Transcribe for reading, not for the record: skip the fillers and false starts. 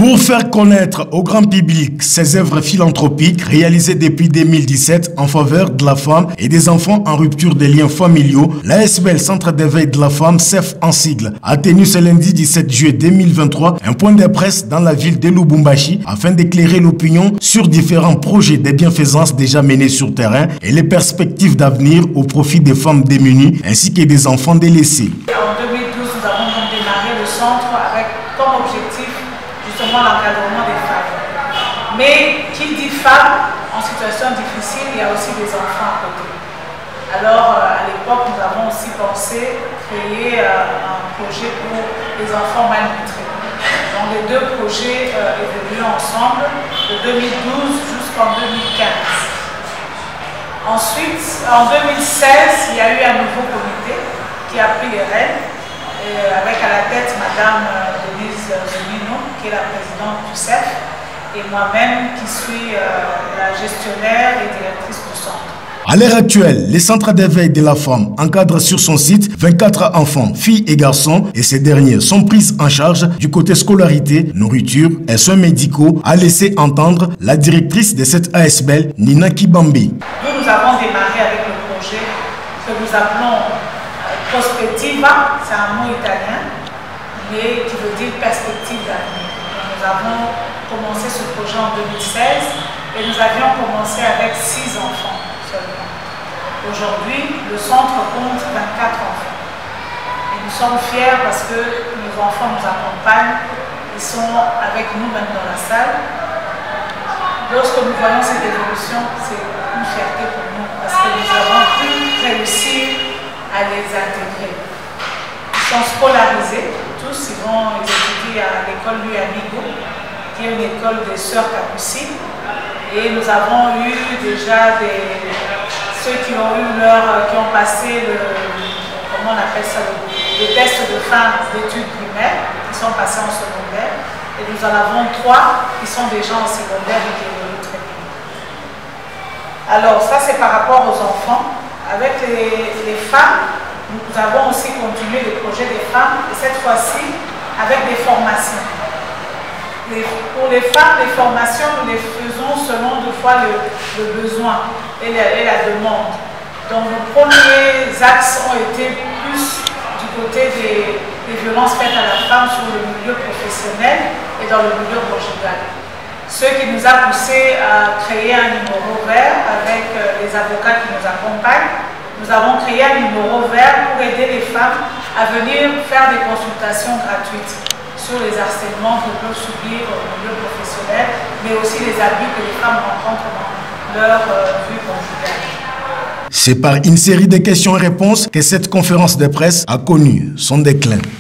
Pour faire connaître au grand public ses œuvres philanthropiques réalisées depuis 2017 en faveur de la femme et des enfants en rupture des liens familiaux, l'ASBL Centre d'éveil de la femme, CEF en sigle, a tenu ce lundi 17 juillet 2023 un point de presse dans la ville de Lubumbashi afin d'éclairer l'opinion sur différents projets de bienfaisance déjà menés sur terrain et les perspectives d'avenir au profit des femmes démunies ainsi que des enfants délaissés. En 2012, nous avons donc démarré le centre avec comme objectif justement l'encadrement des femmes. Mais qui dit femmes en situation difficile, il y a aussi des enfants à côté. Alors à l'époque, nous avons aussi pensé créer un projet pour les enfants malnutris. Donc les deux projets évoluent ensemble de 2012 jusqu'en 2015. Ensuite, en 2016, il y a eu un nouveau comité qui a pris les rênes, avec à la tête Madame Denise Zunino, qui est la présidente du CEF, et moi-même qui suis la gestionnaire et directrice du centre. À l'heure actuelle, les centres d'éveil de la femme encadrent sur son site 24 enfants, filles et garçons, et ces derniers sont pris en charge du côté scolarité, nourriture et soins médicaux, a laissé entendre la directrice de cette ASBL, Nina Kibambi. Nous avons démarré avec le projet que nous appelons Prospettiva, c'est un mot italien, mais qui veut dire perspective d'avenir. Nous avons commencé ce projet en 2016 et nous avions commencé avec 6 enfants seulement. Aujourd'hui, le centre compte 24 enfants. Et nous sommes fiers parce que nos enfants nous accompagnent, ils sont avec nous même dans la salle. Lorsque nous voyons cette évolution, c'est une fierté pour nous parce que nous avons pu réussir à les intégrer. Ils sont scolarisés, tous ils vont étudier à l'école Louis Amigo, qui est une école des sœurs capucines. Et nous avons eu déjà ceux qui ont passé comment on appelle ça, le test de fin d'études primaires, qui sont passés en secondaire. Et nous en avons 3 qui sont déjà en secondaire et qui évoluent très bien. Alors ça c'est par rapport aux enfants. Avec les femmes, nous avons aussi continué le projet des femmes, et cette fois-ci avec des formations. Pour les femmes, les formations, nous les faisons selon deux fois le besoin et la demande. Donc nos premiers axes ont été plus du côté des violences faites à la femme sur le milieu professionnel et dans le milieu conjugal. Ce qui nous a poussé à créer un numéro vert avec les avocats qui nous accompagnent. Nous avons créé un numéro vert pour aider les femmes à venir faire des consultations gratuites sur les harcèlements qu'elles peuvent subir au milieu professionnel, mais aussi les abus que les femmes rencontrent dans leur vie conjugale. C'est par une série de questions et réponses que cette conférence de presse a connu son déclin.